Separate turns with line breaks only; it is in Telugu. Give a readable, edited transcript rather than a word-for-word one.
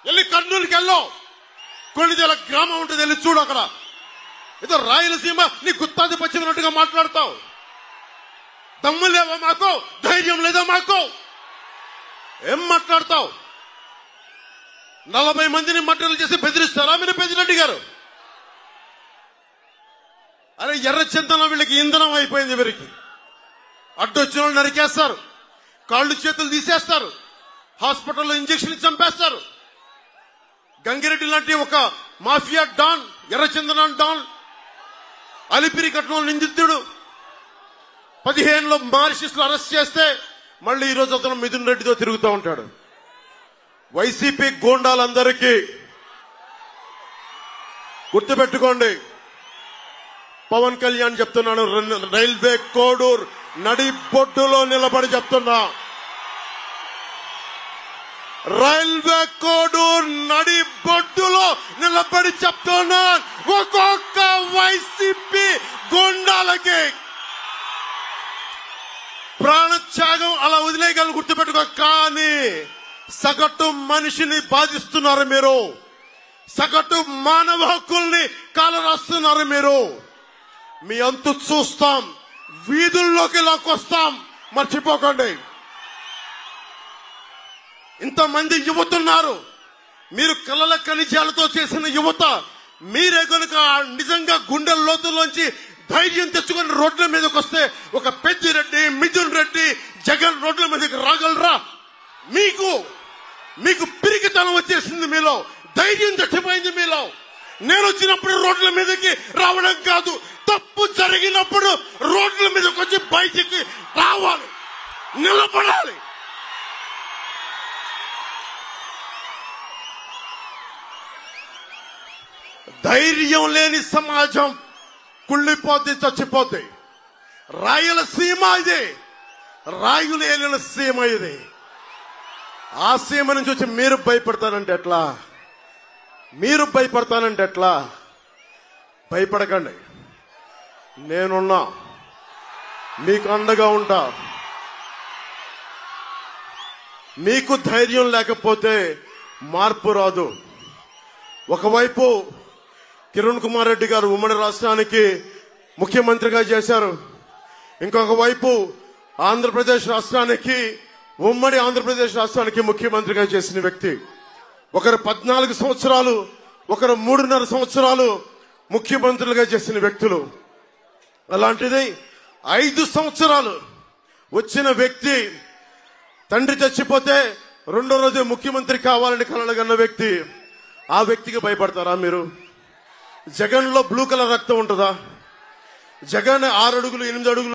వెళ్ళి కర్నూలుకి వెళ్ళావు, కొన్నిదేల గ్రామం ఉంటుంది, వెళ్ళి చూడు. అక్కడ ఏదో రాయలసీమ నీ గుత్తాధిపత్యం ఉన్నట్టుగా మాట్లాడతావు. దమ్ము లేవా మాకు? ధైర్యం లేదా మాకు? ఏం మాట్లాడతావు? 40 మందిని మట్టలు చేసి బెదిరిస్తారా మీరు పెద్దిరెడ్డి గారు? అరే ఎర్ర చింతన వీళ్ళకి ఇంధనం అయిపోయింది. వీరికి అడ్డొచ్చిన వాళ్ళు నరికేస్తారు, కాళ్ళు చేతులు తీసేస్తారు, హాస్పిటల్లో ఇంజక్షన్ చంపేస్తారు. గంగిరెడ్డి లాంటి ఒక మాఫియా డాన్, ఎర్ర చందన డాన్, అలిపిరి కట్నం నిందితుడు 15లో మారిషస్ లో అరెస్ట్ చేస్తే మళ్ళీ ఈ రోజు అతను మిథున్ రెడ్డితో తిరుగుతూ ఉంటాడు. వైసీపీ గూండాలందరికీ గుర్తుపెట్టుకోండి, పవన్ కళ్యాణ్ చెప్తున్నాను, రైల్వే కోడూరు నడి బొడ్డులో నిలబడి చెప్తున్నా, రైల్వే కోడూరు నడి బొడ్డులో నిలబడి చెప్తున్నా, ఒక్కొక్క వైసీపీ గూండాలకి ప్రాణత్యాగం అలా వదిలేయగలను, గుర్తుపెట్టుకో. కానీ సగటు మనిషిని బాధిస్తున్నారు మీరు, సగటు మానవ హక్కుల్ని కాలరాస్తున్నారు మీరు. మీ అంతు చూస్తాం, వీధుల్లోకి లాక్కొస్తాం, మర్చిపోకండి. ఇంతమంది యువతున్నారు, మీరు కలల ఖనిజాలతో చేసిన యువత. మీరే కనుక నిజంగా గుండెల లోతుల్లోంచి ధైర్యం తెచ్చుకుని రోడ్ల మీదకి వస్తే ఒక పెద్దిరెడ్డి, మిథున్ రెడ్డి, జగన్ రోడ్ల మీదకి రాగలరా? మీకు పిరికితనం వచ్చేసింది, మీలో ధైర్యం చచ్చిపోయింది. మీలో నేను వచ్చినప్పుడు రోడ్ల మీదకి రావడం కాదు, తప్పు జరిగినప్పుడు రోడ్ల మీదకి వచ్చి బయటికి రావాలి, నిలబడాలి. ధైర్యం లేని సమాజం కుళ్ళిపోతే చచ్చిపోతే. రాయలసీమ ఇదే, రాయులు ఏలిన సీమ ఇది. ఆ సీమ నుంచి వచ్చి మీరు భయపడతానంటే ఎట్లా? మీరు భయపడతానంటే ఎట్లా? భయపడకండి, నేనున్నా, మీకు అండగా ఉంటా. మీకు ధైర్యం లేకపోతే మార్పు రాదు. ఒకవైపు కిరణ్ కుమార్ రెడ్డి గారు ఉమ్మడి రాష్ట్రానికి ముఖ్యమంత్రిగా చేశారు, ఇంకొక వైపు ఆంధ్రప్రదేశ్ రాష్ట్రానికి, ఉమ్మడి ఆంధ్రప్రదేశ్ రాష్ట్రానికి ముఖ్యమంత్రిగా చేసిన వ్యక్తి. ఒకరు 14 సంవత్సరాలు, ఒకరు 3.5 సంవత్సరాలు ముఖ్యమంత్రులుగా చేసిన వ్యక్తులు. అలాంటిది 5 సంవత్సరాలు వచ్చిన వ్యక్తి, తండ్రి చచ్చిపోతే 2వ రోజు ముఖ్యమంత్రి కావాలని కలలుగన్న వ్యక్తి. ఆ వ్యక్తికి భయపడతారా మీరు? జగన్ లో బ్లూ కలర్ రక్తం ఉంటుందా? జగన్ 6 అడుగులు 8 అడుగులు